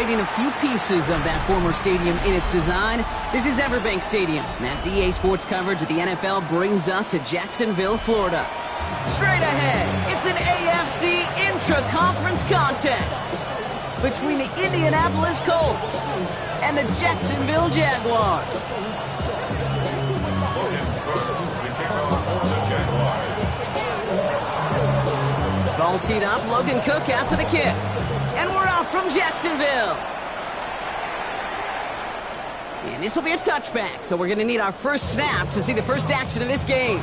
recreating a few pieces of that former stadium in its design. This is Everbank Stadium, as EA Sports coverage of the NFL brings us to Jacksonville, Florida. Straight ahead, it's an AFC intra-conference contest between the Indianapolis Colts and the Jacksonville Jaguars. Ball teed up, Logan Cook out for the kick. And we're off from Jacksonville. And this will be a touchback, so we're going to need our first snap to see the first action of this game.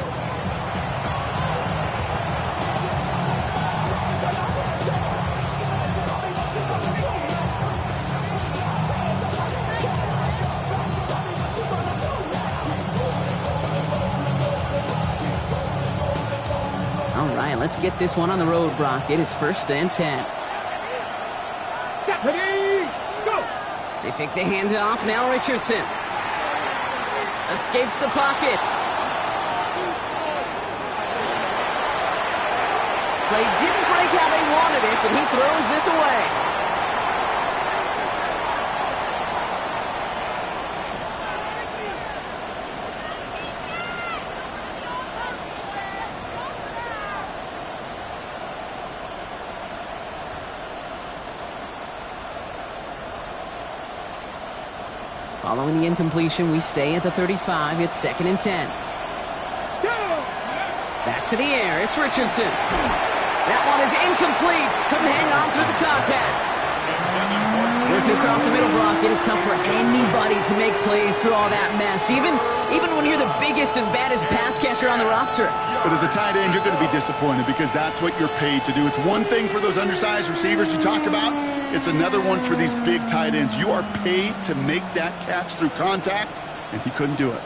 All right, let's get this one on the road, Brock. It is 1st and 10. Ready, go! They fake the handoff. Now Richardson escapes the pocket. Play didn't break how they wanted it, and he throws this away. Following the incompletion, we stay at the 35. It's 2nd and 10. Back to the air. It's Richardson. That one is incomplete. Couldn't hang on through the contact. Working across the middle, Brock. It is tough for anybody to make plays through all that mess, even when you're the biggest and baddest pass catcher on the roster. But as a tight end, you're going to be disappointed because that's what you're paid to do. It's one thing for those undersized receivers you talk about. It's another one for these big tight ends. You are paid to make that catch through contact, and he couldn't do it.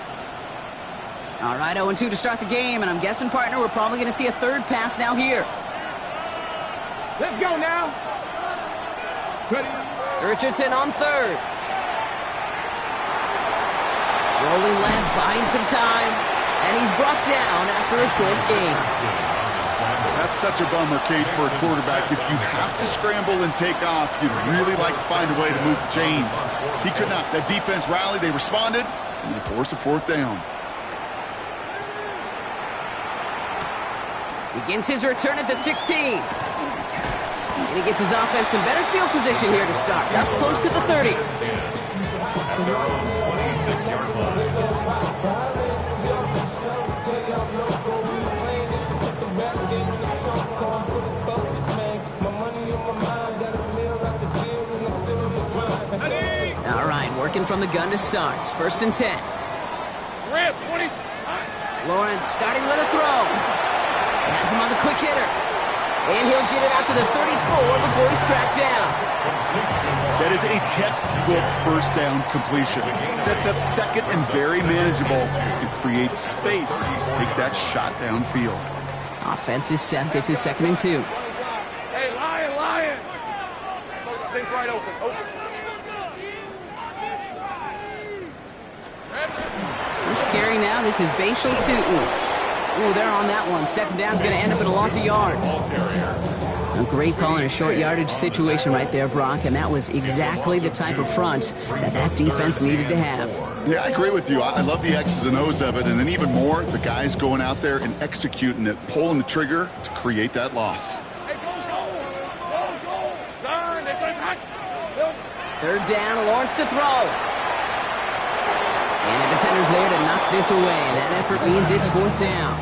All right, 0-2 to start the game, and I'm guessing, partner, we're probably going to see a third pass now here. Let's go now. Ready. Richardson on third. Rolling left, buying some time, and he's brought down after a short gain. That's such a bummer, Kate, for a quarterback. If you have to scramble and take off, you'd really like to find a way to move the chains. He could not. That defense rallied, they responded, and they forced a 4th down. Begins his return at the 16. And he gets his offense in better field position here to start. Up close to the 30. All right, working from the gun to start. 1st and 10. Lawrence starting with a throw. Has him on the quick hitter. And he'll get it out to the 34 before he's tracked down. That is a textbook 1st down completion. Sets up 2nd and very manageable and creates space to take that shot downfield. Offense is set. This is 2nd and 2. Hey, Lion! Think right open. First carry now. This is Bashal to Ooh, they're on that one. 2nd down's going to end up in a loss of yards. A great call in a short yardage situation right there, Brock, and that was exactly the type of front that defense needed to have. Yeah, I agree with you. I love the X's and O's of it, and then even more, the guys going out there and executing it, pulling the trigger to create that loss. Third down, Lawrence to throw. And the defender's there to knock this away. That effort means it's 4th down.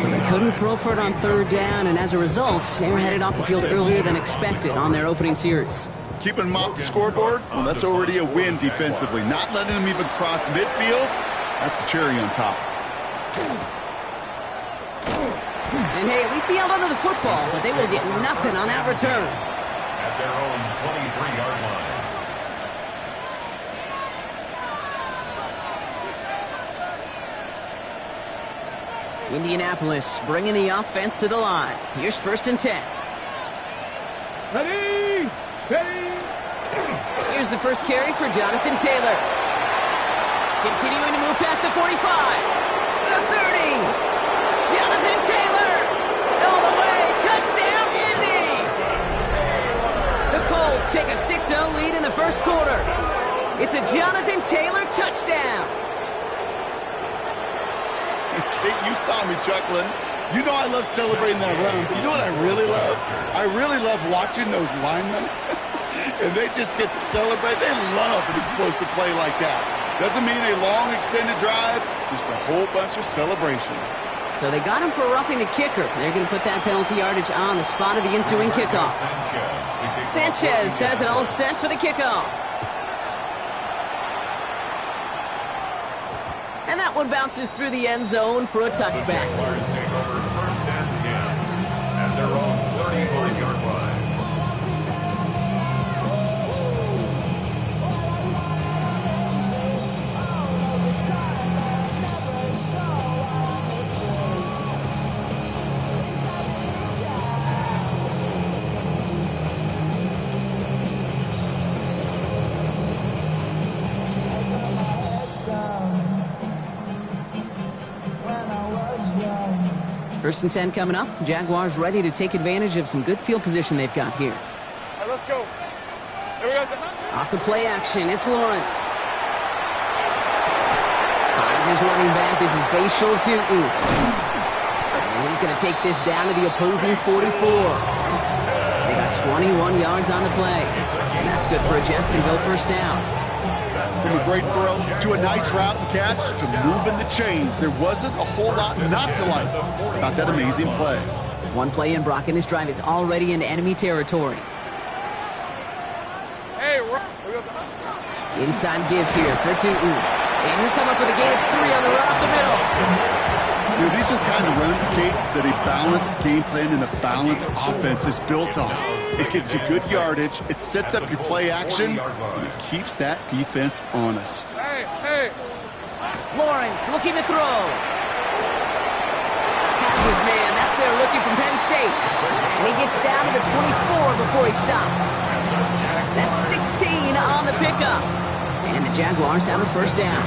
So they couldn't throw for it on 3rd down, and as a result, they're headed off the field earlier than expected on their opening series. Keeping them off the scoreboard, well, that's already a win defensively. Not letting them even cross midfield, that's the cherry on top. And hey, at least he held onto the football, but they will get nothing on that return. At their own 23-yard line. Indianapolis bringing the offense to the line. Here's 1st and 10. Ready. Here's the first carry for Jonathan Taylor. Continuing to move past the 45. The 30. Jonathan Taylor. All the way. Touchdown, Indy. The Colts take a 6-0 lead in the first quarter. It's a Jonathan Taylor touchdown. Kate, you saw me chuckling. You know I love celebrating that run. You know what I really love? I really love watching those linemen. And they just get to celebrate. They love an explosive play like that. Doesn't mean a long extended drive, just a whole bunch of celebration. So they got him for roughing the kicker. They're going to put that penalty yardage on the spot of the ensuing kickoff. Sanchez has it all set for the kickoff. And that one bounces through the end zone for a touchback. Jaguars take over first and 10 at their own 35-yard line. First and 10 coming up. Jaguars ready to take advantage of some good field position they've got here. All right, let's go. Here we go. Off the play action, it's Lawrence. Finds his running back. This is Bashal Tutu. And he's going to take this down to the opposing 44. They got 21 yards on the play. And that's good for a Jacksonville first down. From a great throw to a nice route and catch to moving the chains. There wasn't a whole lot not to like about that amazing play. One play in, Brock, and this drive is already in enemy territory. Hey, Inside give here for Tutu. And he'll come up with a gain of 3 on the run up the middle. You know, these are the kind of runs, Kate, that a balanced game plan and a balanced offense is built on. It gets you good yardage, it sets up your play action, and it keeps that defense honest. Hey. Lawrence looking to throw. Has his man. That's there looking from Penn State. And he gets down to the 24 before he stopped. That's 16 on the pickup. And the Jaguars have a first down.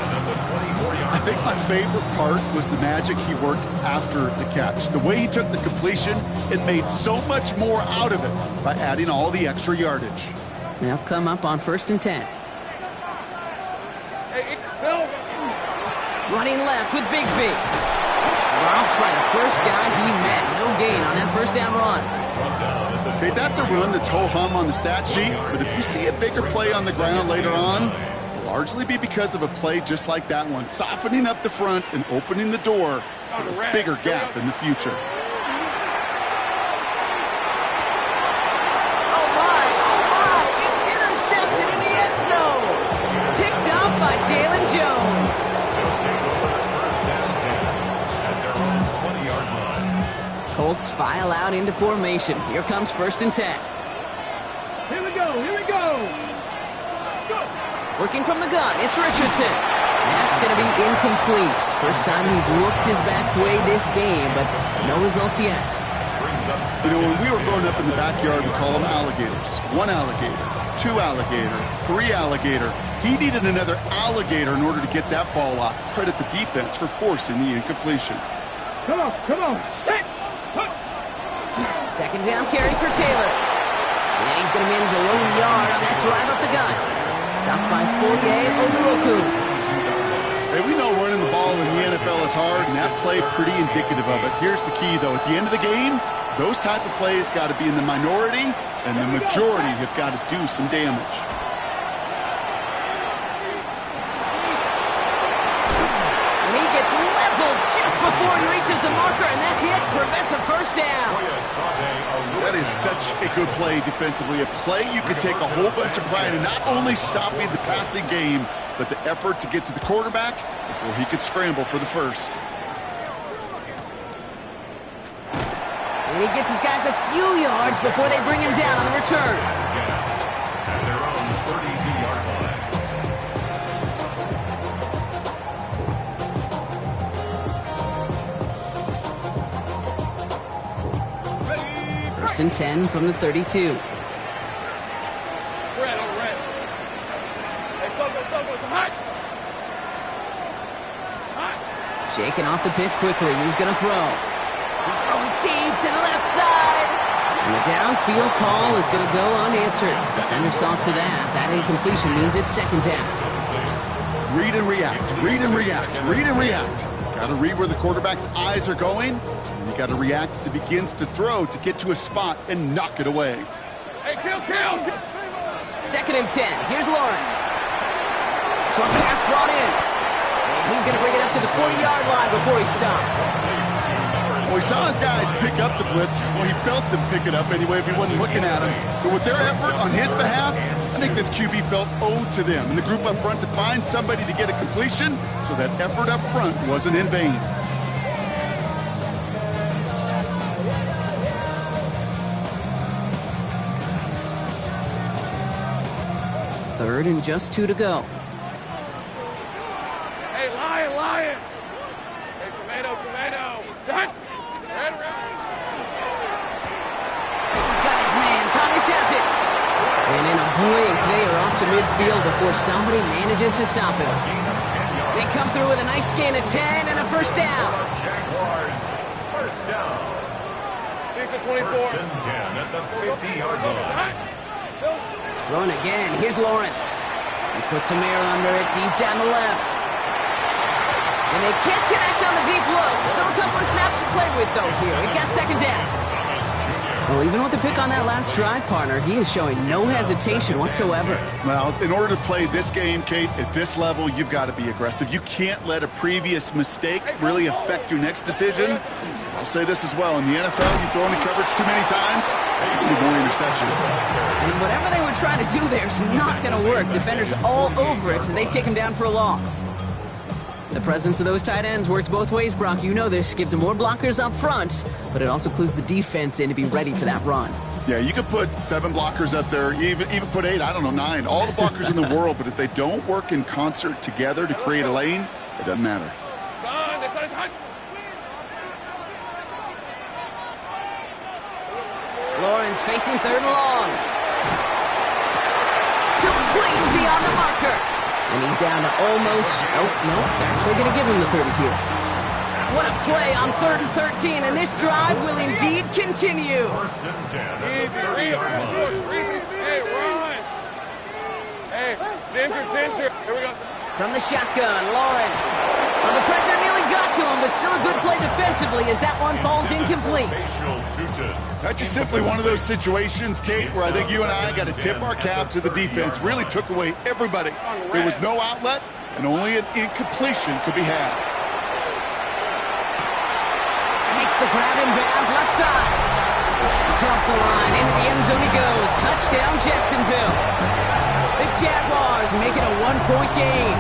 I think my favorite part was the magic he worked after the catch. The way he took the completion, it made so much more out of it by adding all the extra yardage. They'll come up on first and 10. Hey, Silver. Running left with Bigsby. Dropped by the first guy he met. No gain on that first down run. Okay, that's a run that's ho-hum on the stat sheet, but if you see a bigger play on the ground later on, it'll largely be because of a play just like that one, softening up the front and opening the door for a bigger gap in the future. Oh my, it's intercepted in the end zone. Picked up by Jalen Jones. Colts file out into formation. Here comes first and 10. Here we go. Go. Working from the gun, it's Richardson. That's going to be incomplete. First time he's looked his back's way this game, but no results yet. You know, when we were growing up in the backyard, we call them alligators. 1 alligator, 2 alligator, 3 alligator. He needed another alligator in order to get that ball off. Credit the defense for forcing the incompletion. Come on. Hey. Second down carry for Taylor. And he's going to manage a lone yard on that drive up the gut. Stopped by Fourier Onuoku. Hey, we know running the ball in the NFL is hard, and that play pretty indicative of it. Here's the key, though. At the end of the game, those type of plays got to be in the minority, and the majority have got to do some damage. And he gets leveled just before he reaches the marker, and that hit prevents a first down. That is such a good play defensively. A play you could take a whole bunch of pride in, not only stopping the passing game, but the effort to get to the quarterback before he could scramble for the first. And he gets his guys a few yards before they bring him down on the return. At their own 32-yard line. First and 10 from the 32. Red. Hey, Silver. Hot. Shaking off the pick quickly. He's going to throw. He's throwing deep to the left side. And the downfield call is going to go unanswered. Defender saw to that. That incompletion means it's second down. Read and react, read and react, read and react. Got to read where the quarterback's eyes are going. And you got to react as he begins to throw to get to a spot and knock it away. Hey, kill! Second and 10. Here's Lawrence. Short pass brought in. And he's going to bring it up to the 40-yard line before he stopped. Well, he saw his guys pick up the blitz. Well, he felt them pick it up anyway if he wasn't looking at him. But with their effort on his behalf, I think this QB felt owed to them and the group up front to find somebody to get a completion, so that effort up front wasn't in vain. Third and just 2 to go. Hey, Lion! Hey, tomato! Done! Got his man. Thomas has it. And in a blink, they are off to midfield before somebody manages to stop him. They come through with a nice gain of 10 and a first down. Jaguars, first down. Here's the 24. First and 10 at the 50-yard line. Throwing again. Here's Lawrence. He puts some air under it deep down the left. And they can't connect on the deep look. Still a couple of snaps to play with, though, here. It got second down. Well, even with the pick on that last drive, partner, he is showing no hesitation whatsoever. Well, in order to play this game, Kate, at this level, you've got to be aggressive. You can't let a previous mistake really affect your next decision. I'll say this as well. In the NFL, you throw into coverage too many times, you need more interceptions. And whatever they were trying to do there is not going to work. Defenders all over it, so they take him down for a loss. The presence of those tight ends works both ways, Brock. You know this. Gives them more blockers up front, but it also clues the defense in to be ready for that run. Yeah, you could put 7 blockers up there, even put 8, I don't know, 9. All the blockers in the world, but if they don't work in concert together to create a lane, it doesn't matter. Lawrence facing third and long. Complete beyond the marker. And he's down to almost... No, they're actually going to give him the 30 here. What a play on 3rd and 13, and this drive will indeed continue. First and 10 at the Easy, 30-yard line. Hey, run! Hey, center. Here we go. From the shotgun, Lawrence. Well, the pressure nearly got to him, but still a good play defensively as that one falls incomplete. That's just simply one of those situations, Kate, where I think you and I got to tip our cap to the defense. Really took away everybody. There was no outlet, and only an incompletion could be had. Makes the grab in bounds left side. Across the line, into the end zone he goes. Touchdown, Jacksonville. The Jaguars make it a 1-point game.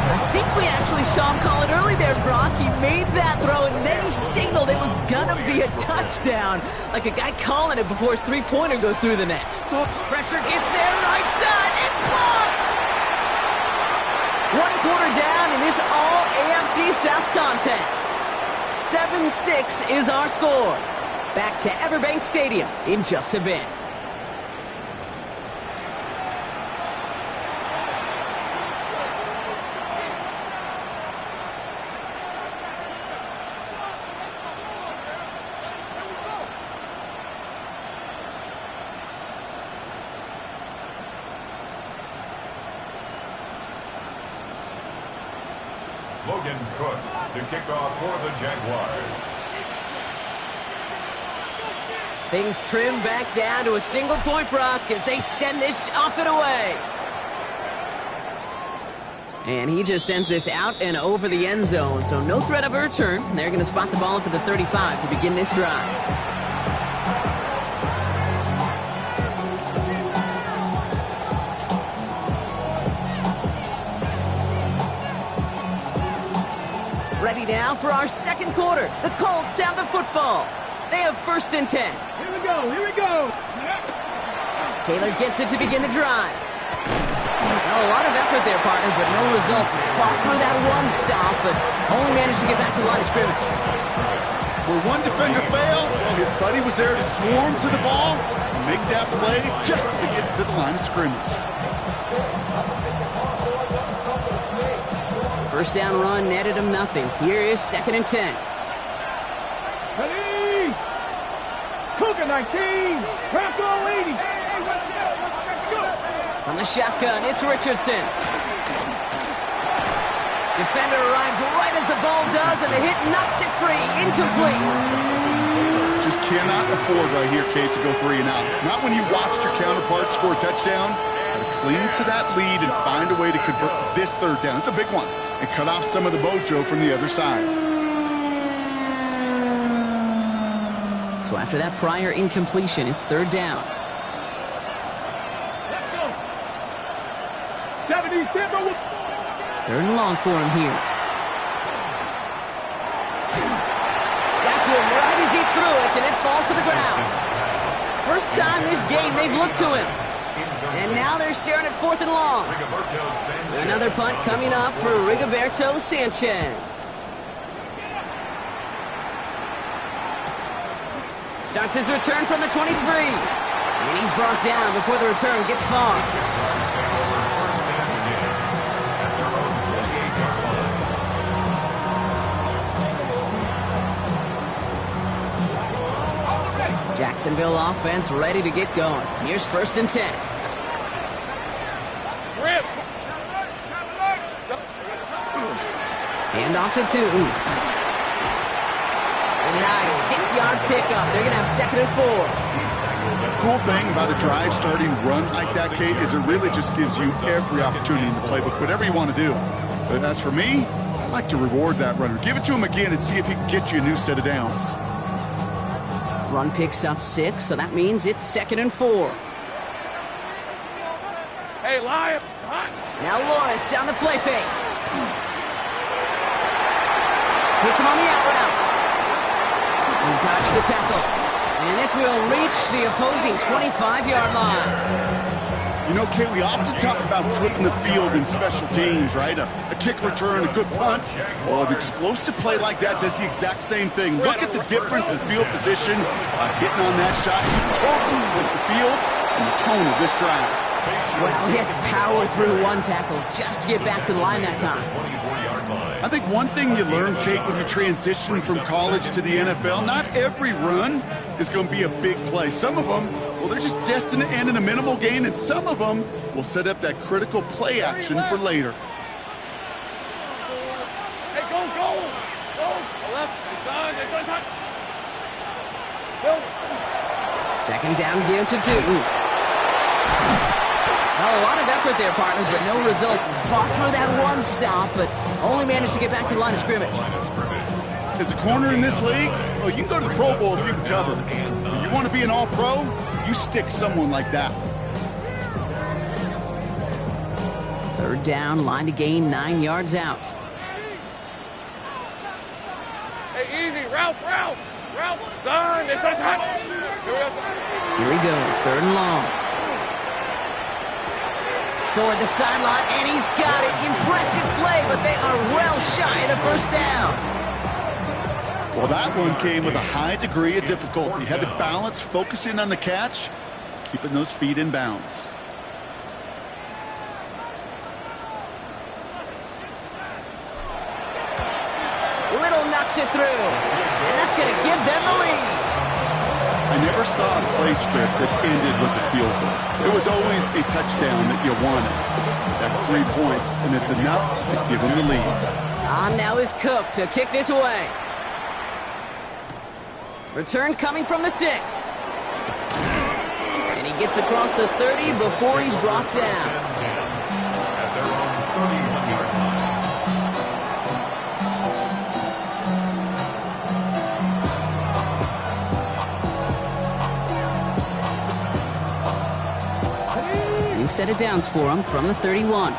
I think we actually saw him call it early there, Brock. He made that throw, and then he signaled it was gonna be a touchdown. Like a guy calling it before his three-pointer goes through the net. Pressure gets there, right side. It's blocked! 1 quarter down in this all-AFC South contest. 7-6 is our score. Back to Everbank Stadium in just a bit. Logan Cook to kick off for the Jaguars. Things trim back down to a single point, Brock, as they send this off and away. And he just sends this out and over the end zone, so no threat of a return. They're going to spot the ball up at the 35 to begin this drive. Ready now for our second quarter. The Colts have the football. They have 1st and 10. Here we go. Taylor gets it to begin the drive. Well, a lot of effort there, partner, but no results. Fought through that one stop, but only managed to get back to the line of scrimmage. Where one defender failed, well, his buddy was there to swarm to the ball and make that play just as it gets to the line of scrimmage. First down run netted him nothing. Here is 2nd and 10. Ready? 19. Tackle 80. On the shotgun, it's Richardson. Defender arrives right as the ball does, and the hit knocks it free. Incomplete. Just cannot afford right here, Kate, to go 3 and out. Not when you watched your counterpart score a touchdown. Got to cling to that lead and find a way to convert this 3rd down. It's a big one. And cut off some of the mojo from the other side. So after that prior incompletion, it's 3rd down. Let's go. 70 Timber. 3rd and long for him here. Got to him right as he threw it, and it falls to the ground. First time this game they've looked to him. And now they're staring at 4th and long. Another punt coming up for Rigoberto Sanchez. Starts his return from the 23. And he's brought down before the return gets far. Jacksonville offense ready to get going. Here's 1st and 10. Hand off to 2. A nice 6-yard pickup. They're going to have 2nd and 4. Cool thing about a drive starting run like that, Kate, is it really just gives you every opportunity in the playbook, whatever you want to do. But as for me, I like to reward that runner. Give it to him again and see if he can get you a new set of downs. Run picks up 6, so that means it's 2nd and 4. Hey, Lion. Now Lawrence on the play fake. Hits him on the out route. He dodged the tackle. And this will reach the opposing 25-yard line. You know, Kate, we often talk about flipping the field in special teams, right? A kick return, a good punt. Well, an explosive play like that does the exact same thing. Look at the difference in field position. Hitting on that shot, he totally flipped the field and the tone of this drive. Well, he had to power through one tackle just to get back to the line that time. I think one thing you learn, Kate, when you transition from college to the NFL, not every run is going to be a big play. Some of them, well, they're just destined to end in a minimal gain, and some of them will set up that critical play action for later. Hey, go. Left. Son. 2nd down, give to 2. Well, a lot of effort there, partner, but no results. Fought through that one stop, but only managed to get back to the line of scrimmage. As a corner in this league, well, you can go to the Pro Bowl if you can cover. If you want to be an all-pro, you stick someone like that. 3rd down, line to gain 9 yards out. Hey, easy. Ralph. Son. Here he goes, 3rd and long. Toward the sideline, and he's got it. Impressive play, but they are well shy of the 1st down. Well, that one came with a high degree of difficulty. Had to balance, focusing on the catch, keeping those feet in bounds. Little knocks it through, and that's going to give them the lead. I never saw a play script that ended with a field goal. It was always a touchdown that you wanted. That's 3 points, and it's enough to give them the lead. On now is Cook to kick this away. Return coming from the 6. And he gets across the 30 before he's brought down. At their own 31-yard line. Set of downs for him from the 31.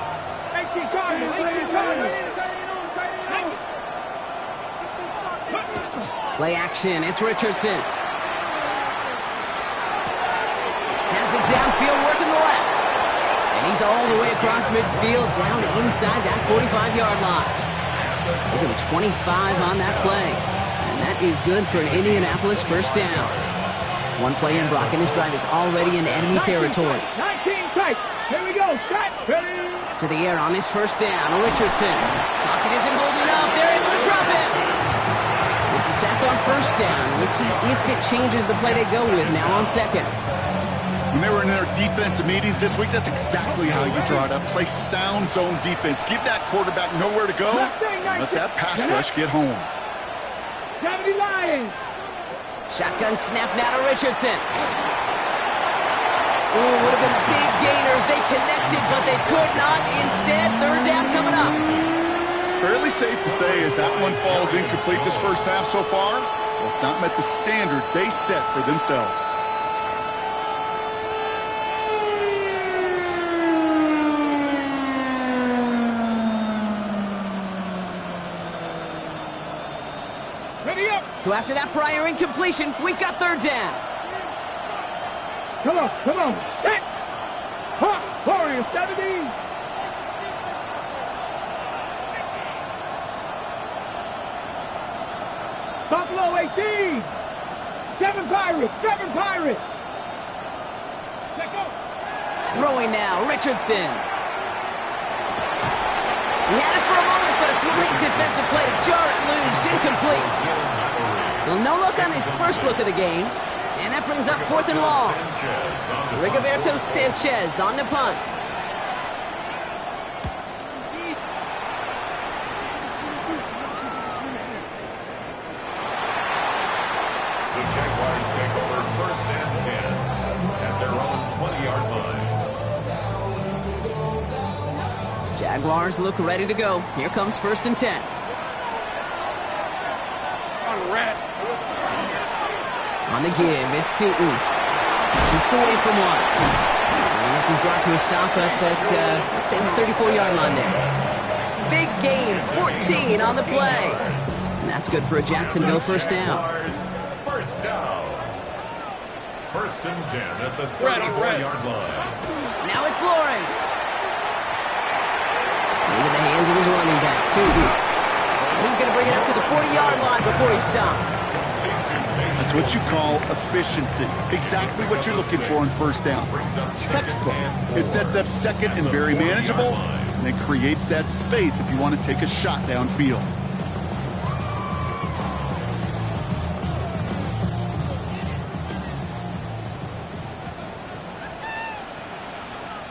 Play action, it's Richardson. Has it downfield, working the left. And he's all the way across midfield, down inside that 45-yard line. Give him 25 on that play. And that is good for an Indianapolis 1st down. One play in, Brock, and his drive is already in enemy territory. 19 tight. Here we go. Stretch. Ready. To the air on this 1st down. Richardson. Pocket isn't holding up. They're able to drop it. It's a sack on first down. We'll see if it changes the play they go with now on second. When they were in their defensive meetings this week, that's exactly how you draw it up. Play sound zone defense. Give that quarterback nowhere to go. Let that pass rush get home. Shotgun snap now to Richardson. Ooh, would have been a big gainer if they connected, but they could not. Instead, third down coming up. Fairly safe to say as that one falls incomplete this first half so far, well, it's not met the standard they set for themselves. So after that prior incompletion, we've got third down. Come on, set! Warrior 70! Buffalo 18! Seven Pirates! Let go! Throwing now, Richardson. He had it for a moment, but a great defensive play to jar it loose, incomplete. Well, no look on his first look of the game, and that brings up fourth and long. Rigoberto Sanchez on the punt. The Jaguars take over first and 10 at their own 20-yard line. Jaguars look ready to go. Here comes first and 10. On the give, it's Tootin. Shoots away from one. And this is brought to a stop up at, let's say, the 34-yard line there. Big gain, 14 on the play. And that's good for a Jacksonville first down. First down. First and 10 at the 34-yard line. Now it's Lawrence. Into the hands of his running back, Tootin. And he's going to bring it up to the 40-yard line before he stops. That's what you call efficiency. Exactly what you're looking for in first down. Textbook. It sets up second and very manageable, and it creates that space if you want to take a shot downfield.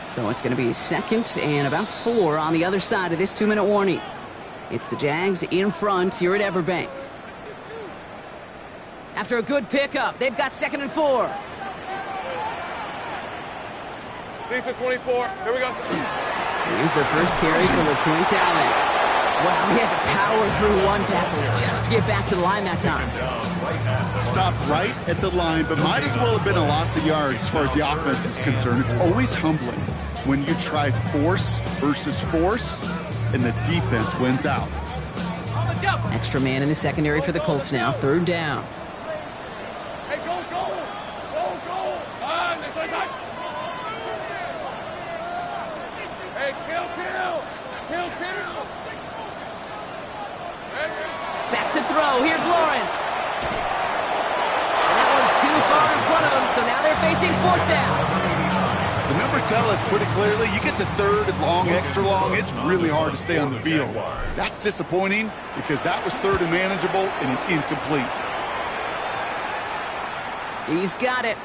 So it's going to be second and about 4 on the other side of this 2-minute warning. It's the Jags in front here at Everbank. After a good pickup, they've got second and 4. Decent 24. Here we go. Here's the first carry for LeQuint Allen. Wow, he had to power through one tackle just to get back to the line that time. Stopped right at the line, but might as well have been a loss of yards as far as the offense is concerned. It's always humbling when you try force versus force, and the defense wins out. Extra man in the secondary for the Colts now. Third down. Hey, go! This side. Hey, kill! Back to throw. Here's Lawrence. And that one's too far in front of him, so now they're facing fourth down. The numbers tell us pretty clearly, you get to third and long, extra long, it's really hard to stay on the field. That's disappointing because that was third and manageable and an incomplete. He's got it.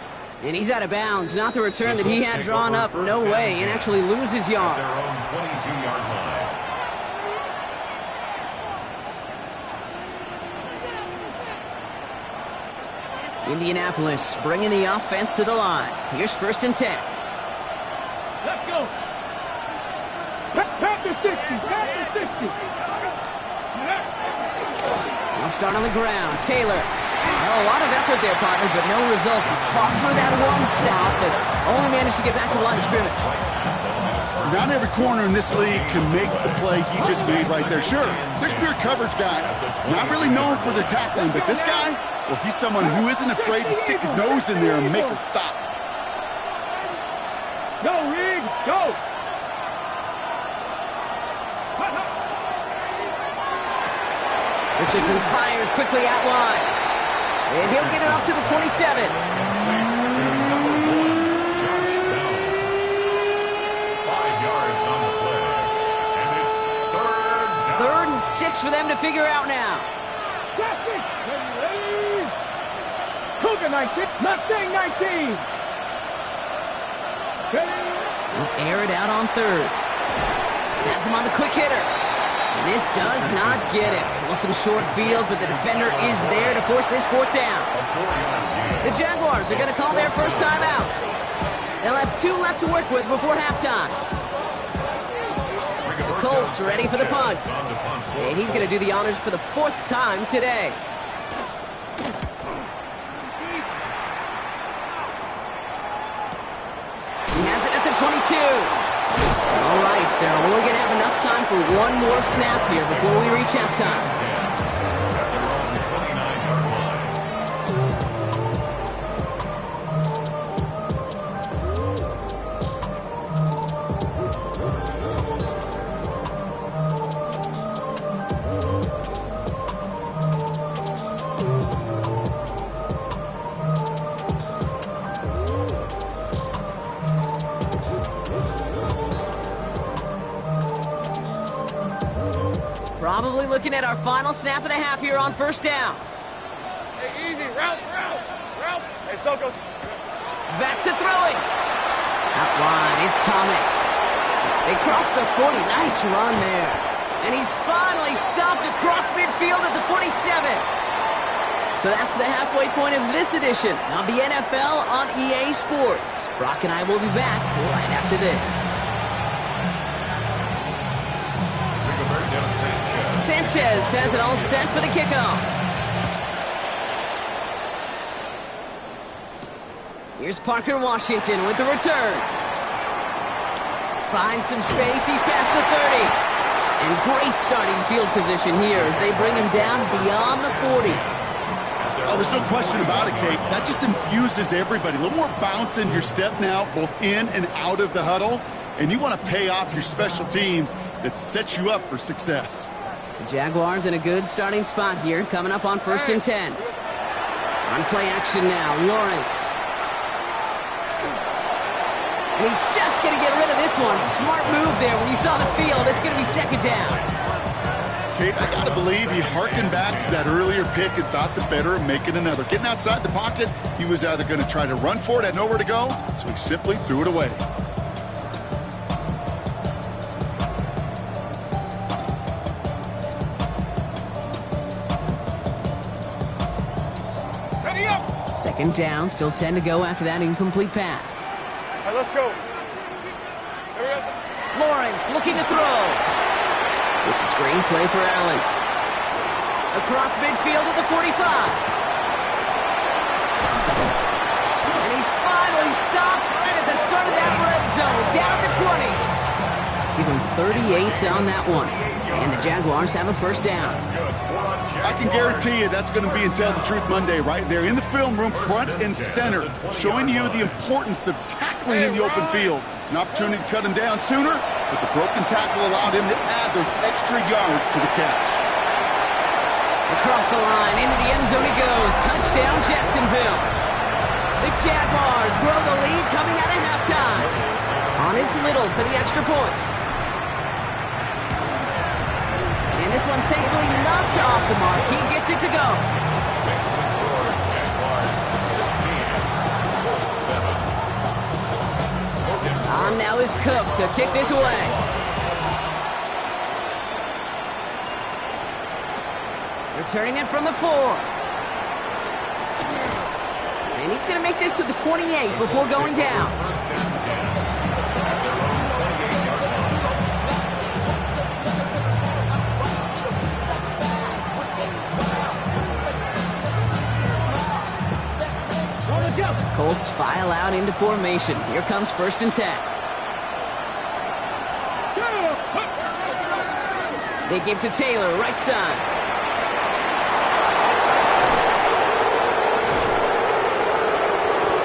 And he's out of bounds. Not the return that he had drawn up. No way. And actually loses yards. Their own 22-yard line. Indianapolis bringing the offense to the line. Here's first and 10. Let's go. Pack the 60. We'll start on the ground. Taylor. Oh, a lot of effort there, partner, but no results. He fought through that one stop, but only managed to get back to the line of scrimmage. Not every corner in this league can make the play he just made right there. Sure, there's pure coverage guys. Not really known for their tackling, but this guy, well, he's someone who isn't afraid to stick his nose in there and make a stop. Go, Rig, go! Richardson fires quickly out wide. And he'll get it up to the 27. Third and 6 for them to figure out now. Mustang 19. Mustang 19. Will air it out on third. Has him on the quick hitter. And this does not get it. Looking short field, but the defender is there to force this fourth down. The Jaguars are going to call their first time out. They'll have 2 left to work with before halftime. The Colts ready for the punt. And he's going to do the honors for the 4th time today. He has it at the 22. All right, so they're only going to have enough time for one more snap here before we reach halftime. Probably looking at our final snap of the half here on first down. Hey, easy. Route. Hey, Soko. Back to throw it. Out line, it's Thomas. They cross the 40. Nice run there. And he's finally stopped across midfield at the 47. So that's the halfway point of this edition of the NFL on EA Sports. Brock and I will be back right after this. Sanchez has it all set for the kickoff. Here's Parker Washington with the return. Finds some space. He's past the 30. And great starting field position here as they bring him down beyond the 40. Oh, there's no question about it, Kate. That just infuses everybody. A little more bounce in your step now, both in and out of the huddle. And you want to pay off your special teams that sets you up for success. The Jaguars in a good starting spot here, coming up on 1st and 10. On play action now, Lawrence. And he's just going to get rid of this one. Smart move there when you saw the field. It's going to be 2nd down. Kate, I got to believe he harkened back to that earlier pick and thought the better of making another. Getting outside the pocket, he was either going to try to run for it, had nowhere to go, so he simply threw it away. Second down, still 10 to go after that incomplete pass. All right, let's go. There we go. Lawrence looking to throw. It's a screen play for Allen. Across midfield at the 45. And he's finally stopped right at the start of that red zone, down at the 20. Give him 38 on that one. And the Jaguars have a first down. I can guarantee you that's going to be in Tell the Truth Monday right there in the film room, front and center, showing you the importance of tackling in the open field. An opportunity to cut him down sooner, but the broken tackle allowed him to add those extra yards to the catch. Across the line, into the end zone he goes. Touchdown, Jacksonville. The Jaguars grow the lead coming out of halftime. On his middle for the extra point. And this one thankfully not off the mark. He gets it to go. On now is Cook to kick this away. Returning it from the 4. And he's going to make this to the 28 before going down. Colts file out into formation. Here comes 1st and 10. They give to Taylor, right side.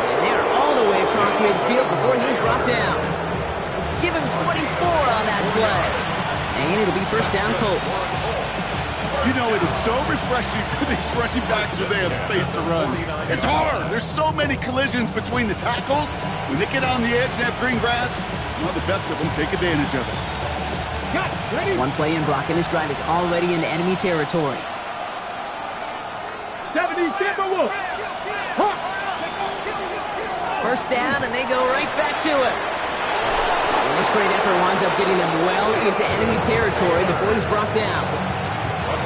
And they're all the way across midfield before he's brought down. Give him 24 on that play. And it'll be 1st down Colts. You know, it is so refreshing for these running backs when they have space to run. It's hard. There's so many collisions between the tackles. When they get on the edge and have green grass, well, the best of them take advantage of it. One play in, Brock, and his drive is already into enemy territory. 70, Timberwolves. First down, and they go right back to it. And this great effort winds up getting them well into enemy territory before he's brought down.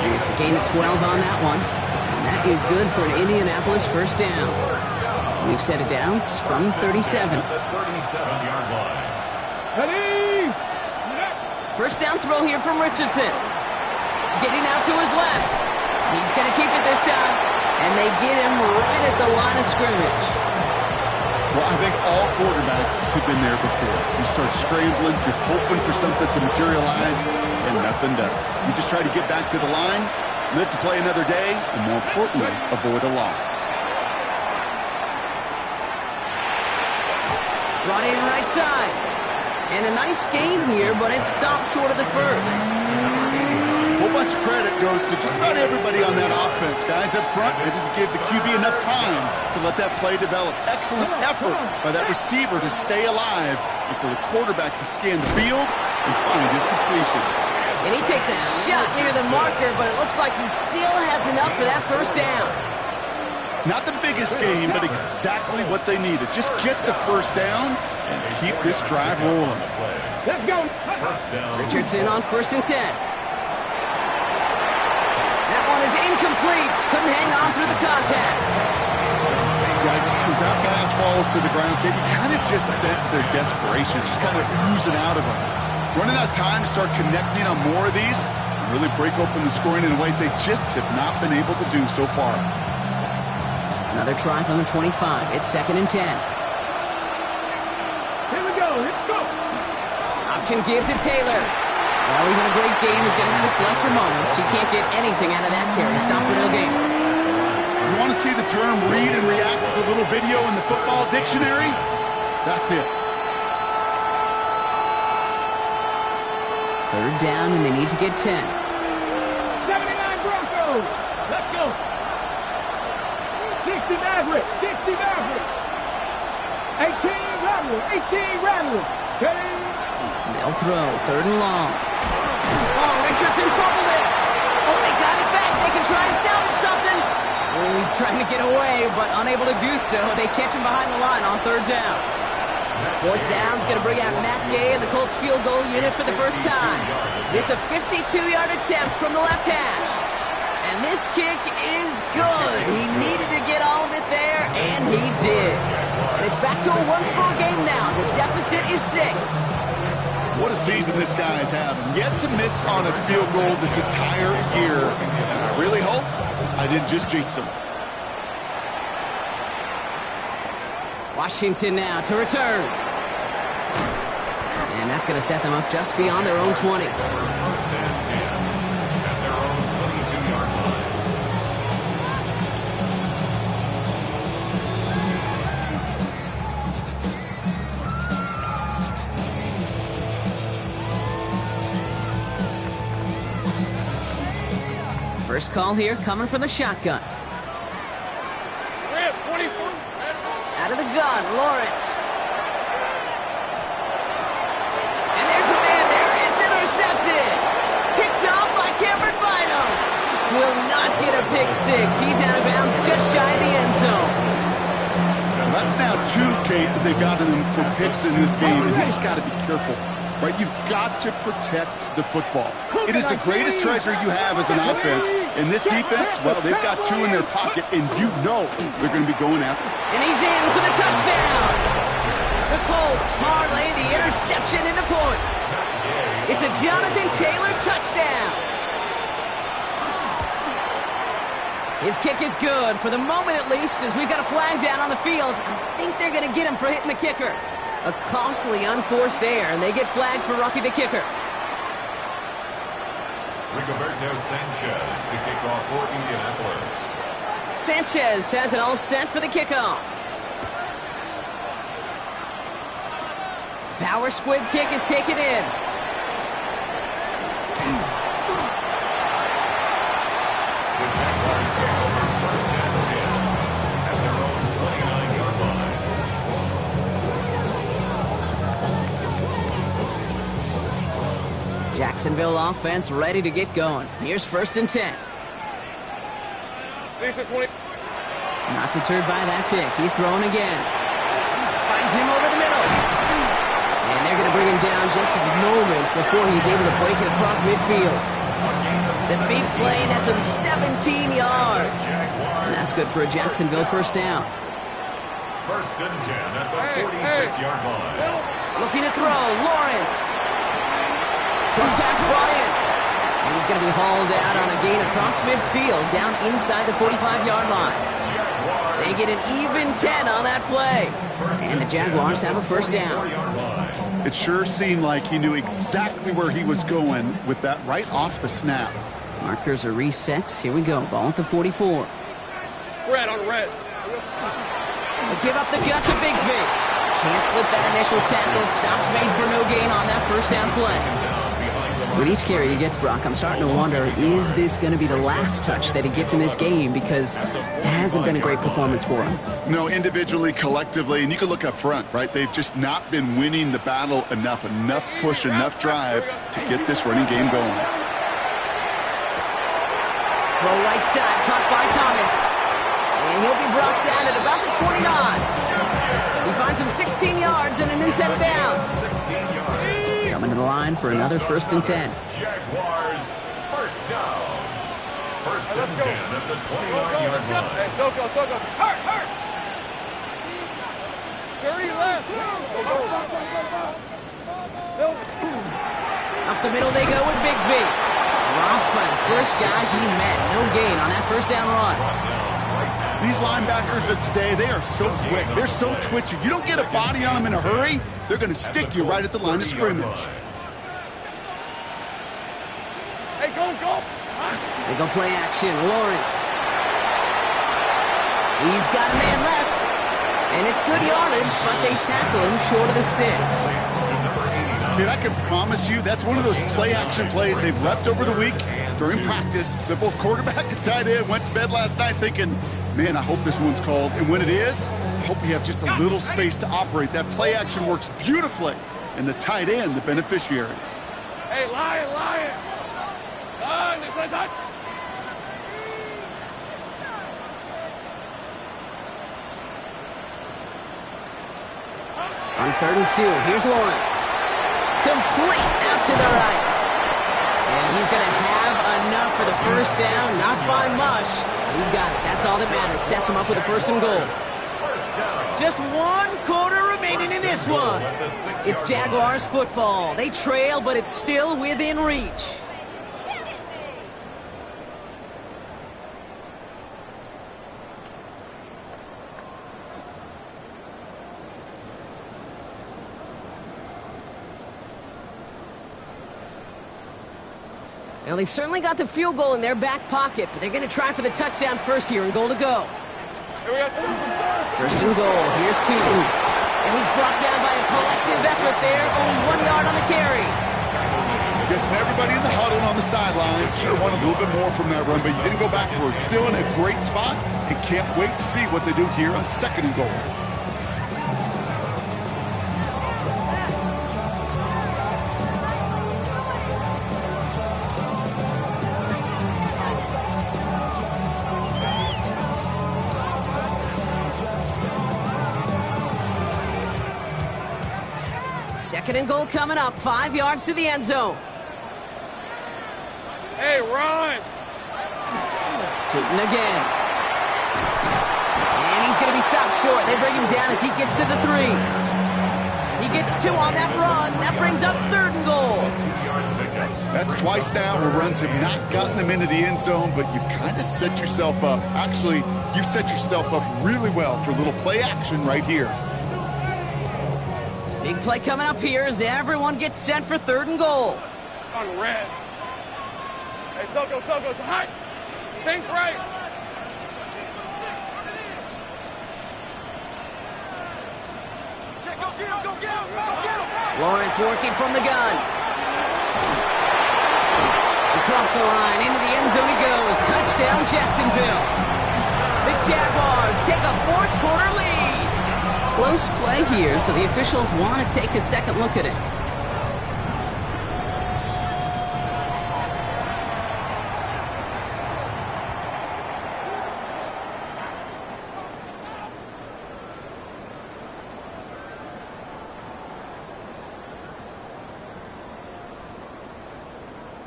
And it's a gain of 12 on that one. And that is good for an Indianapolis first down. We've set it down from 37. First down throw here from Richardson. Getting out to his left. He's going to keep it this time. And they get him right at the line of scrimmage. Well, I think all quarterbacks have been there before. You start scrambling, you're hoping for something to materialize, and nothing does. You just try to get back to the line, live to play another day, and more importantly, avoid a loss. Brought in right side. And a nice gain here, but it stopped short of the first. A whole bunch of credit goes to just about everybody on that offense. Guys up front, they just gave the QB enough time to let that play develop. Excellent effort by that receiver to stay alive and for the quarterback to scan the field and find his completion. And he takes a shot near the marker, but it looks like he still has enough for that first down. Not the biggest game, but exactly what they needed. Just get the first down and keep this drive rolling. Let's go. Richardson on 1st and 10. That one is incomplete. Couldn't hang on through the contact. Yikes, as that pass falls to the ground, you kind of just sense their desperation, just kind of oozing out of them. Running out of time to start connecting on more of these and really break open the scoring in a way they just have not been able to do so far. Another try from the 25. It's 2nd and 10. Here we go. Let's go. Option give to Taylor. Well, even a great game is going to have its lesser moments. He can't get anything out of that carry. Stop for no gain. You want to see the term read and react with a little video in the football dictionary? That's it. 3rd down, and they need to get 10. 79 Broncos. Let's go. 60 Maverick. 60 Maverick. 18 Rattlers. 18 Rattlers. They'll throw. 3rd and long. Oh, Richardson fumbled it. Oh, they got it back. They can try and salvage something. Oh, he's trying to get away, but unable to do so. They catch him behind the line on 3rd down. 4th down's going to bring out Matt Gay and the Colts field goal unit for the first time. This a 52-yard attempt from the left hash. And this kick is good. He needed to get all of it there, and he did. And it's back to a one-score game now. The deficit is 6. What a season this guy is having. Yet to miss on a field goal this entire year. And I really hope I didn't just jinx him. Washington now to return. And that's going to set them up just beyond their own 20. First and 10 at their own 22-yard line. First call here coming from the shotgun. Rip, 24. Out of the gun, Lawrence. And there's a man there. It's intercepted. Picked off by Cameron Bynum. Will not get a pick 6. He's out of bounds just shy of the end zone. Well, that's now 2, Kate, that they've gotten him for picks in this game, and he's got to be careful. Right? You've got to protect the football. It is the greatest treasure you have as an offense. In this defense, well, they've got 2 in their pocket, and you know they're going to be going after it. And he's in for the touchdown. The Colts parlay the interception into points. It's a Jonathan Taylor touchdown. His kick is good, for the moment at least, as we've got a flag down on the field. I think they're going to get him for hitting the kicker. A costly unforced error, and they get flagged for Rocky the kicker. Rigoberto Sanchez to kick off for Indianapolis. Sanchez has it all set for the kickoff. Power squib kick is taken in. The Jaguars take over first and 10 at their own 29-yard line. Jacksonville offense ready to get going. Here's 1st and 10. Lisa 20. Not deterred by that pick. He's throwing again. just moments before he's able to break it across midfield. The big play nets him 17 yards. And that's good for a Jacksonville first down. First and 10 at the 46-yard line. Looking to throw, Lawrence. Short pass brought in. And he's going to be hauled out on a gain across midfield, down inside the 45-yard line. They get an even 10 on that play. And the Jaguars have a first down. It sure seemed like he knew exactly where he was going with that right off the snap. Markers are reset. Here we go. Ball at the 44. Red on red. They'll give up the gut to Bigsby. Can't slip that initial tackle. Stops made for no gain on that first down play. With each carry he gets, Brock, I'm starting to wonder, is this going to be the last touch that he gets in this game? Because it hasn't been a great performance for him. No, individually, collectively, and you can look up front, right? They've just not been winning the battle enough push, enough drive to get this running game going. Throw right side, caught by Thomas. And he'll be brought down at about the 29. He finds him 16 yards and a new set of downs. Coming to the line for another first and 10. Jaguars first down. First and 10 at the 29-yard line. Hey, Soko. Hurt. 30 left. Up the middle they go with Bigsby. Dropped by the first guy he met. No gain on that first down run. These linebackers of today, they are so quick. They're so twitchy. You don't get a body on them in a hurry, they're going to stick you right at the line of scrimmage. Hey, go. They go play action. Lawrence. He's got a man left. And it's good yardage, but they tackle him short of the sticks. Kid, I can promise you that's one of those play-action plays they've repped over the week during practice. They're both quarterback and tight end. Went to bed last night thinking, man, I hope this one's called. And when it is, I hope we have just a little space to operate. That play-action works beautifully, and the tight end, the beneficiary. Hey, Lion. Next side. On 3rd and 2, here's Lawrence. Complete out to the right. And he's going to have enough for the first down. Not by much. He got it. That's all that matters. Sets him up with a first and goal. Just 1 quarter remaining in this one. It's Jaguars football. They trail, but it's still within reach. Well, they've certainly got the field goal in their back pocket, but they're going to try for the touchdown first here and goal to go. First and goal. Here's 2. And he's brought down by a collective effort there. Only 1 yard on the carry. Guessing everybody in the huddle and on the sidelines should have wanted a little bit more from that run, but you didn't go backwards. Still in a great spot and can't wait to see what they do here on 2nd and goal. Second and goal coming up. 5 yards to the end zone. Hey, run! Tootin again. And he's going to be stopped short. They bring him down as he gets to the 3. He gets 2 on that run. That brings up 3rd and goal. That's twice now where runs have not gotten them into the end zone, but you've kind of set yourself up. Actually, you've set yourself up really well for a little play action right here. Big play coming up here as everyone gets set for 3rd and goal. On red. Hey, Soko, high. Think right. Go get him. Lawrence working from the gun. Across the line, into the end zone he goes. Touchdown, Jacksonville. The Jaguars take a 4th quarter lead. Close play here, so the officials want to take a second look at it.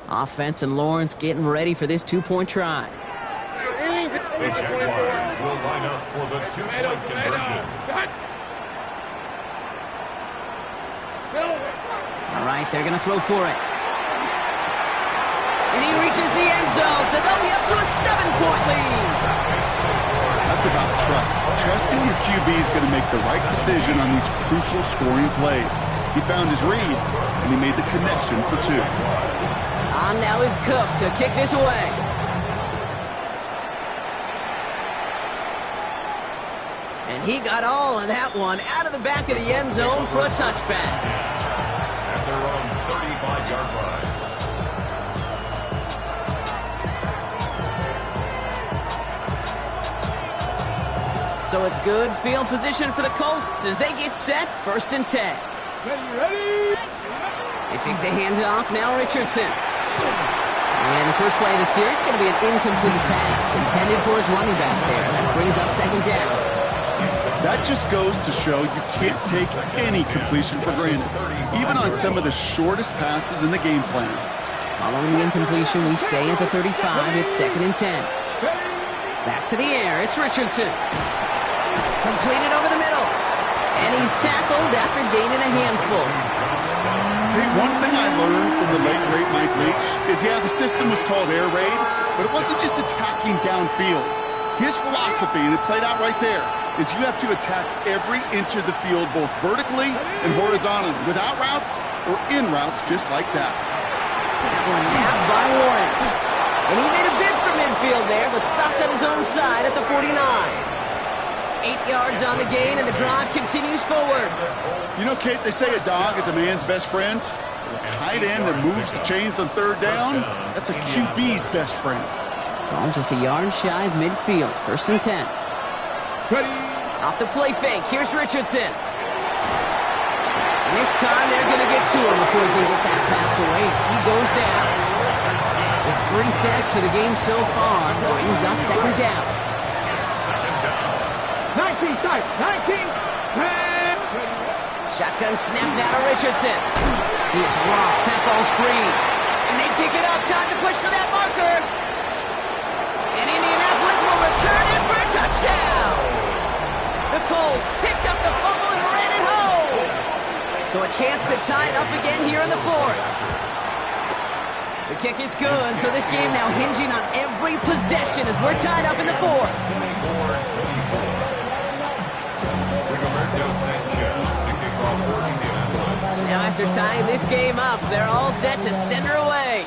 Offense and Lawrence getting ready for this two-point try. The Jaguars will line up for the two-point conversion. All right, they're going to throw for it. And he reaches the end zone, so they'll be up to a 7-point lead. That's about trust. Trusting your QB is going to make the right decision on these crucial scoring plays. He found his read, and he made the connection for two. On now is Cook to kick this away. And he got all of that one out of the back of the end zone for a touchback. At their own 35-yard line. So it's good field position for the Colts as they get set, 1st and 10. Ready? They think they hand it off now, Richardson. And the first play of the series is going to be an incomplete pass intended for his running back there. That brings up 2nd down. That just goes to show you can't take any completion for granted, even on some of the shortest passes in the game plan. Following the incompletion, we stay at the 35. It's 2nd and 10. Back to the air. It's Richardson. Completed over the middle. And he's tackled after gaining a handful. Hey, one thing I learned from the late, great Mike Leach is, yeah, the system was called air raid, but it wasn't just attacking downfield. His philosophy, and it played out right there, is you have to attack every inch of the field, both vertically and horizontally, without routes or in routes just like that. That one nabbed by Warren. And he made a bid for midfield there, but stopped on his own side at the 49. 8 yards on the gain, and the drive continues forward. You know, Kate, they say a dog is a man's best friend. A tight end that moves the chains on 3rd down, that's a QB's best friend. Ball just a yard shy of midfield, 1st and 10. Ready? Off the play fake, here's Richardson. And this time they're going to get to him before he can get that pass away as he goes down. It's 3 sacks for the game so far, brings up 2nd down. 19 tight. 19. Shotgun snap now to Richardson. He is rocked, that ball's free. And they pick it up, time to push for that marker. And Indianapolis will return it for a touchdown. The Colts picked up the fumble and ran it home. So a chance to tie it up again here in the 4th. The kick is good, so this game now hinging on every possession as we're tied up in the 4th. Now after tying this game up, they're all set to send her away.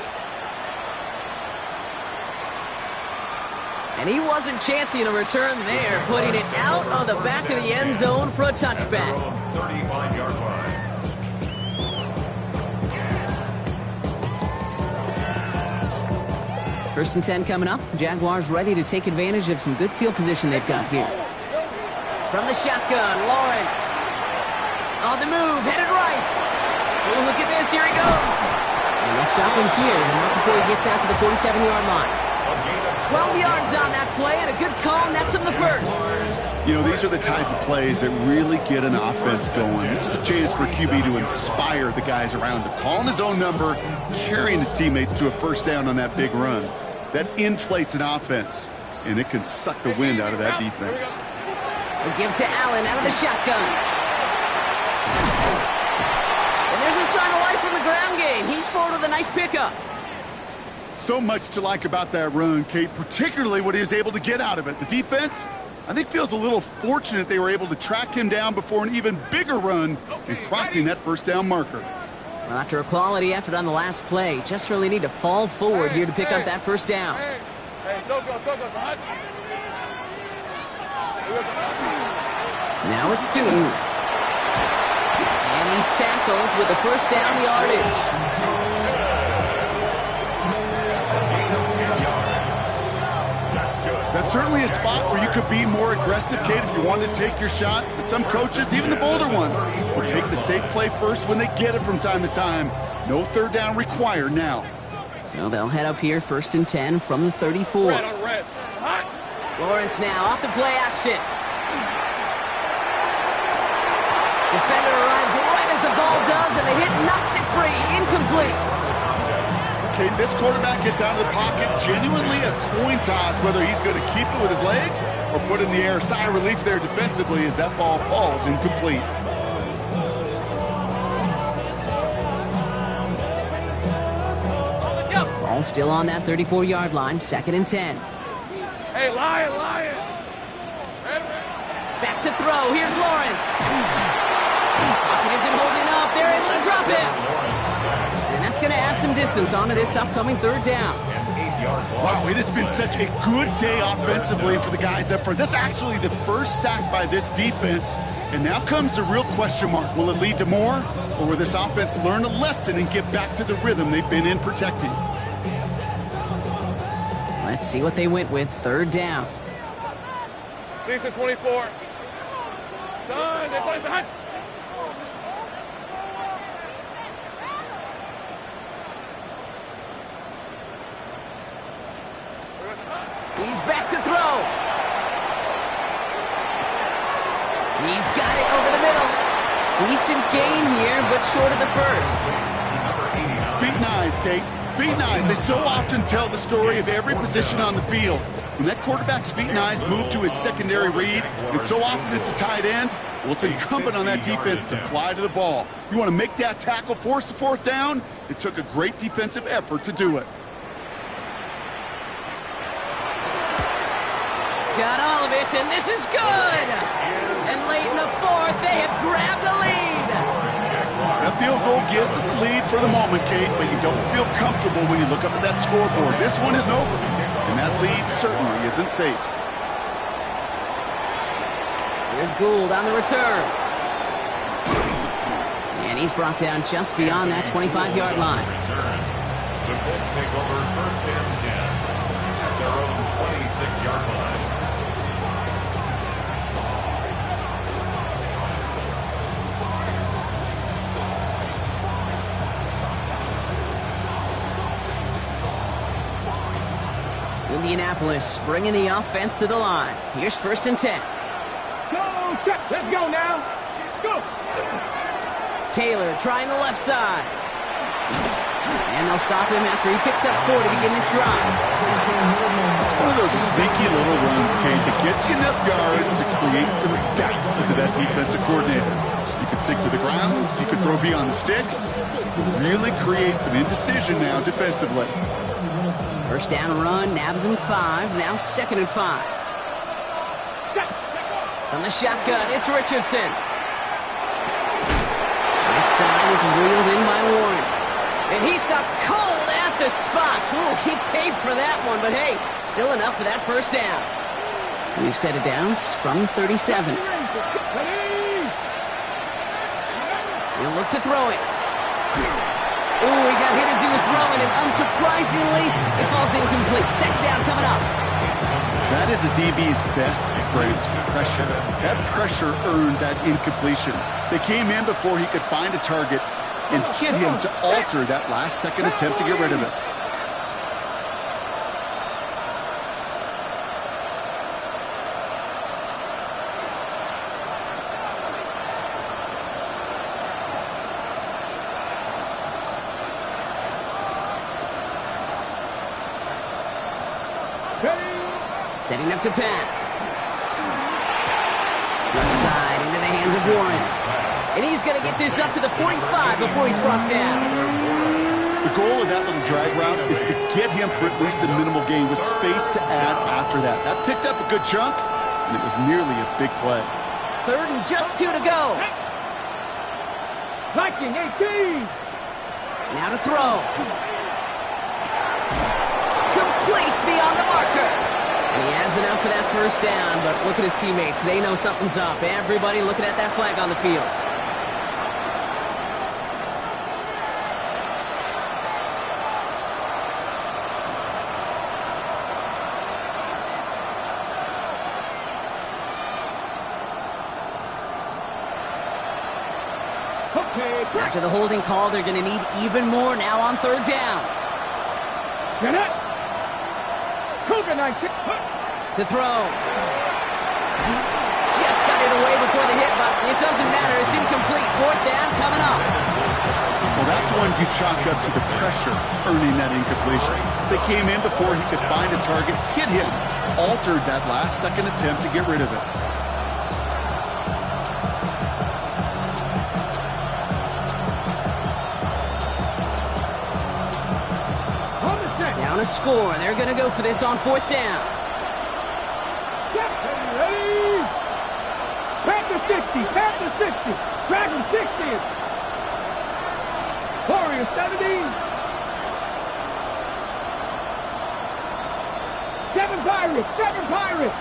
And he wasn't chancing a return there, putting it out on the back of the end zone for a touchback. 35-yard line. First and 10 coming up. Jaguars ready to take advantage of some good field position they've got here. From the shotgun, Lawrence. On the move, headed right. Oh, look at this, here he goes. And they'll stop him here, but not before he gets out to the 47-yard line. 12 yards on that play, and a good call nets him the first. You know, these are the type of plays that really get an offense going. This is a chance for QB to inspire the guys around him. Calling his own number, carrying his teammates to a 1st down on that big run. That inflates an offense, and it can suck the wind out of that defense. We'll give to Allen out of the shotgun. And there's a sign of life from the ground game. He's forward with a nice pickup. So much to like about that run, Kate, particularly what he was able to get out of it. The defense, I think, feels a little fortunate they were able to track him down before an even bigger run and crossing that 1st down marker. Well, after a quality effort on the last play, just really need to fall forward here to pick up that 1st down. Now it's 2. And he's tackled with a 1st down yardage. That's certainly a spot where you could be more aggressive, Kate, if you wanted to take your shots. But some coaches, even the bolder ones, will take the safe play first when they get it from time to time. No 3rd down required now. So they'll head up here 1st and 10 from the 34. Lawrence now off the play action. Defender arrives right as the ball does, and the hit knocks it free. Incomplete. Kate, this quarterback gets out of the pocket, genuinely a coin toss, whether he's going to keep it with his legs or put it in the air. Sigh of relief there defensively as that ball falls incomplete. Ball still on that 34-yard line, 2nd and 10. Hey, Lion! Back to throw. Here's Lawrence. Pocket isn't holding up. They're able to drop him. And that's going to add some distance onto this upcoming 3rd down. Wow, it has been such a good day offensively for the guys up front. That's actually the first sack by this defense. And now comes the real question mark. Will it lead to more? Or will this offense learn a lesson and get back to the rhythm they've been in protecting? Let's see what they went with. 3rd down. Decent 24. Son, this one's a hunt. He's back to throw. He's got it over the middle. Decent gain here, but short of the first. Feet and eyes, Kate. Feet and eyes. They so often tell the story of every position on the field. When that quarterback's feet and eyes move to his secondary read, and so often it's a tight end, well, it's incumbent on that defense to fly to the ball. You want to make that tackle, force the 4th down? It took a great defensive effort to do it. Got all of it, and this is good. And late in the 4th, they have grabbed the lead. That field goal gives them the lead for the moment, Kate, but you don't feel comfortable when you look up at that scoreboard. This one isn't over, and that lead certainly isn't safe. Here's Gould on the return. And he's brought down just beyond that 25-yard line. The Colts take over 1st and 10 at their own 26-yard line. Indianapolis bringing the offense to the line. Here's 1st and 10. Go, check. Let's go now. Let's go. Taylor trying the left side. And they'll stop him after he picks up 4 to begin this drive. It's one of those sneaky little runs, Kate, that gets you enough yards to create some depth into that defensive coordinator. You can stick to the ground. You can throw beyond the sticks. Really create some indecision now defensively. 1st down run, nabs him 5. Now 2nd and 5. From the shotgun, it's Richardson. Right side, this is reeled in by Warren. And he stopped cold at the spot. Ooh, he paid for that one, but hey, still enough for that 1st down. We've set it down from 37. He'll look to throw it. Ooh, he got hit as he was throwing, and unsurprisingly, it falls incomplete. 2nd down coming up. That is a DB's best phrase, pressure. That pressure earned that incompletion. They came in before he could find a target and hit him to alter that last-second attempt to get rid of it. Setting up to pass. Left side into the hands of Warren. And he's going to get this up to the 45 before he's brought down. The goal of that little drag route is to get him for at least a minimal gain with space to add after that. That picked up a good chunk, and it was nearly a big play. 3rd and just 2 to go. Viking 18. Now to throw. Complete beyond the marker. And he has enough for that 1st down, but look at his teammates. They know something's up. Everybody looking at that flag on the field. After the holding call, they're going to need even more now on 3rd down. Get it. COVID-19. To throw. Just got it away before the hit, but it doesn't matter. It's incomplete. 4th down coming up. Well, that's one you chalk up to the pressure earning that incompletion. They came in before he could find a target, hit him, altered that last-second attempt to get rid of it. Down a score. They're going to go for this on 4th down. Ready? Panther 60, Panther 60, Dragon 60. Warrior 70. 7 Pirates, 7 Pirates.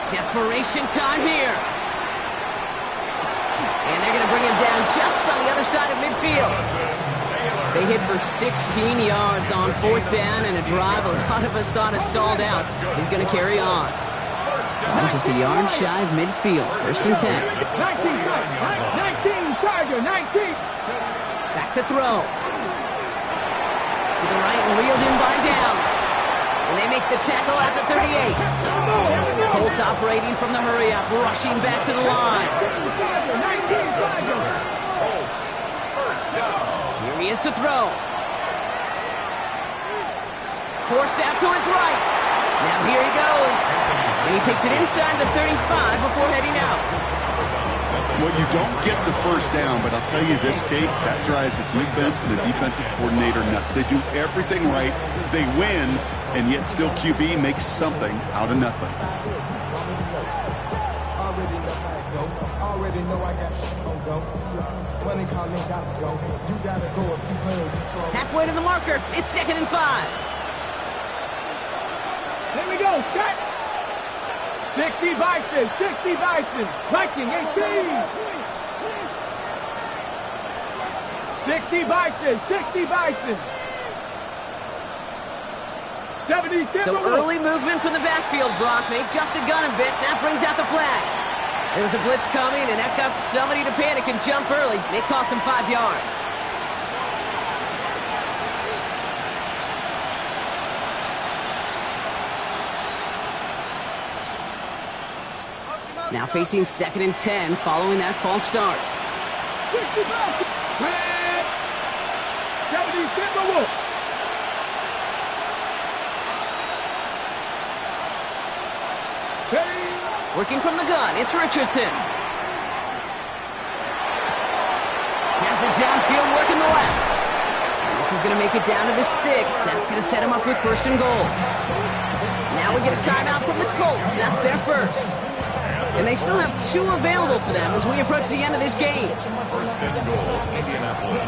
Desperation time here. And they're going to bring him down just on the other side of midfield. They hit for 16 yards on 4th down and a drive a lot of us thought had stalled out. He's going to carry on. Oh, just a yard shy of midfield. 1st and 10. 19 Tiger, 19. Back to throw. To the right and reeled in by Downs. And they make the tackle at the 38. Colts operating from the hurry-up, rushing back to the line. Here he is to throw. Forced out to his right. Now here he goes. And he takes it inside the 35 before heading out. Well, you don't get the 1st down, but I'll tell you this, Kate, that drives the defense and the defensive coordinator nuts. They do everything right. They win, and yet still QB makes something out of nothing. Halfway to the marker. It's 2nd and 5. Here we go, set. 60 Bison, 60 Bison. Viking 18. 60 Bison, 60 Bison. 70 So early movement from the backfield, Brock. They jumped the gun a bit. That brings out the flag. There was a blitz coming, and that got somebody to panic and jump early. It cost him 5 yards. Now facing 2nd and 10 following that false start. 70 Timberwolves. Working from the gun, it's Richardson. Has it downfield, working the left. And this is going to make it down to the 6. That's going to set him up with 1st and goal. Now we get a timeout from the Colts. That's their first. And they still have 2 available for them as we approach the end of this game. 1st and goal, Indianapolis.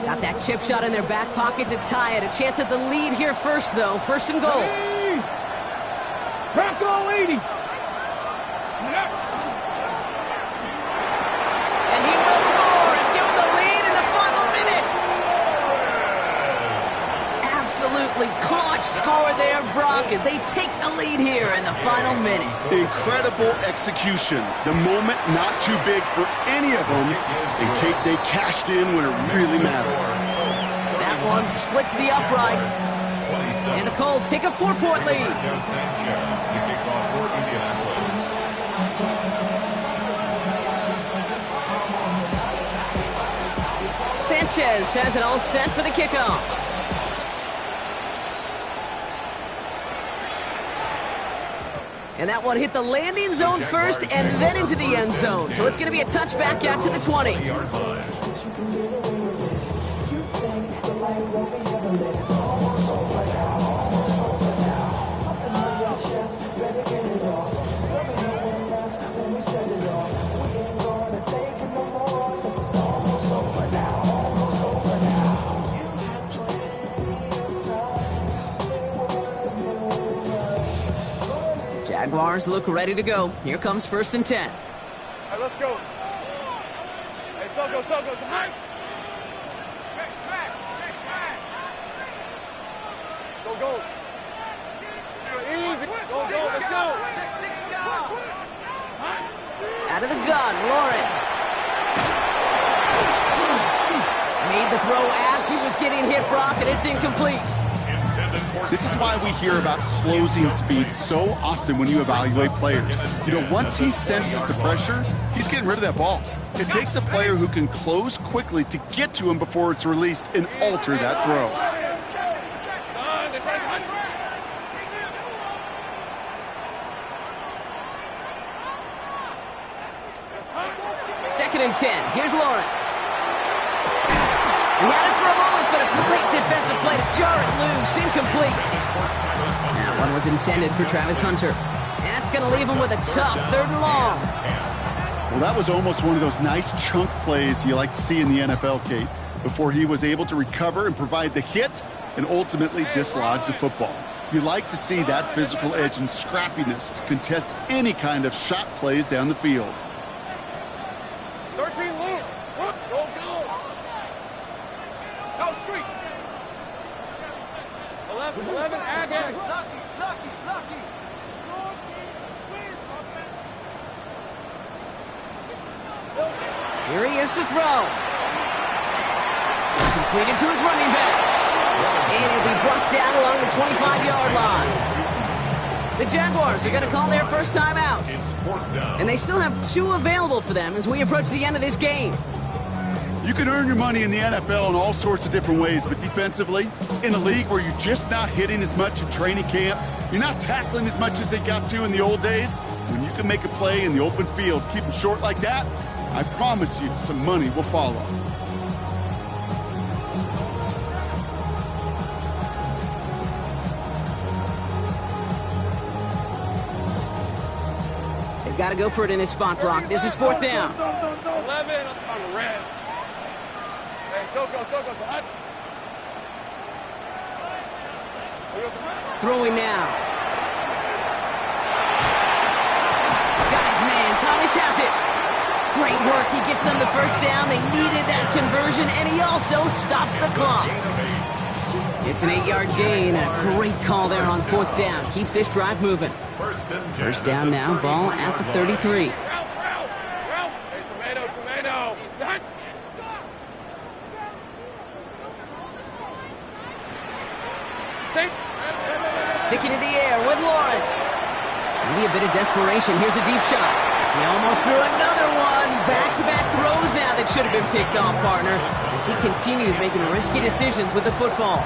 Got that chip shot in their back pocket to tie it. A chance at the lead here first, though. 1st and goal. Bronco 80. And he will score and give them the lead in the final minute. Absolutely clutch score there, Brock, as they take the lead here in the final minute. Incredible execution. The moment not too big for any of them. And Kate, they cashed in when it really mattered. That one splits the uprights. And the Colts take a 4-point lead. Sanchez has it all set for the kickoff. And that one hit the landing zone first and then into the end zone. So it's going to be a touchback out to the 20. Jaguars look ready to go. Here comes 1st and 10. All right, let's go. Hey, Soko, come on. Go. Easy. Go, let's go. Out of the gun, Lawrence. Made made the throw as he was getting hit, Brock, and it's incomplete. This is why we hear about closing speed so often when you evaluate players. You know, once he senses the pressure, he's getting rid of that ball. It takes a player who can close quickly to get to him before it's released and alter that throw. Second and 10. Here's Lawrence. He had it for a moment, but a great defensive play to jar it loose. Incomplete. That one was intended for Travis Hunter. And that's going to leave him with a tough 3rd and long. Well, that was almost one of those nice chunk plays you like to see in the NFL, Kate, before he was able to recover and provide the hit and ultimately dislodge the football. You like to see that physical edge and scrappiness to contest any kind of shot plays down the field. 13 Luke. Go. Go street. 11 Ag. Lucky. Here he is to throw. Completed to his running back. And he'll be brought down along the 25-yard line. The Jaguars are going to call their first time out. And they still have 2 available for them as we approach the end of this game. You can earn your money in the NFL in all sorts of different ways, but defensively, in a league where you're just not hitting as much in training camp, you're not tackling as much as they got to in the old days, when you can make a play in the open field, keep them short like that, I promise you some money will follow. They've got to go for it in his spot, Brock. This is 4th down. 11 on the red. Hey, Soko. Throwing now. Got his man. Thomas has it. Great work. He gets them the first down. They needed that conversion, and he also stops the clock. It's an 8-yard gain. A great call there on 4th down. Keeps this drive moving. First down now. Ball at the 33. Ralph. Hey, tomato. Done. Sticking in the air with Lawrence. Maybe a bit of desperation. Here's a deep shot. He almost threw another one. Back-to-back throws now that should have been picked off, partner, as he continues making risky decisions with the football.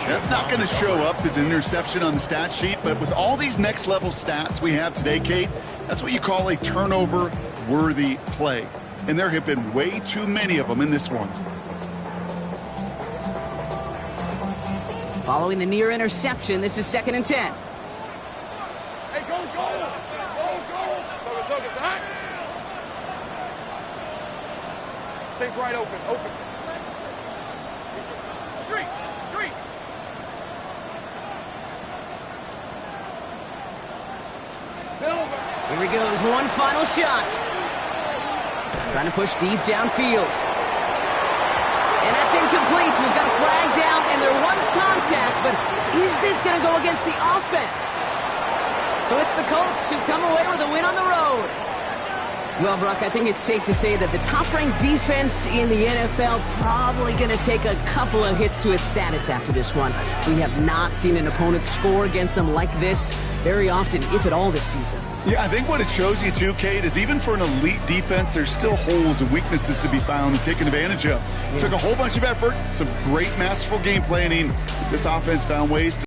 That's not going to show up as an interception on the stat sheet, but with all these next-level stats we have today, Kate, that's what you call a turnover-worthy play. And there have been way too many of them in this one. Following the near interception, this is 2nd and 10. Hey, go. Soko, hot. Take right open. Street. Silver. Here he goes, one final shot. Trying to push deep downfield. And that's incomplete. We've got a flag down, and there was contact, but is this going to go against the offense? So it's the Colts who come away with a win on the road. Well, Brock, I think it's safe to say that the top-ranked defense in the NFL probably going to take a couple of hits to its status after this one. We have not seen an opponent score against them like this very often, if at all, this season. Yeah, I think what it shows you too, Kate, is even for an elite defense, there's still holes and weaknesses to be found and taken advantage of. It took a whole bunch of effort, some great masterful game planning. This offense found ways to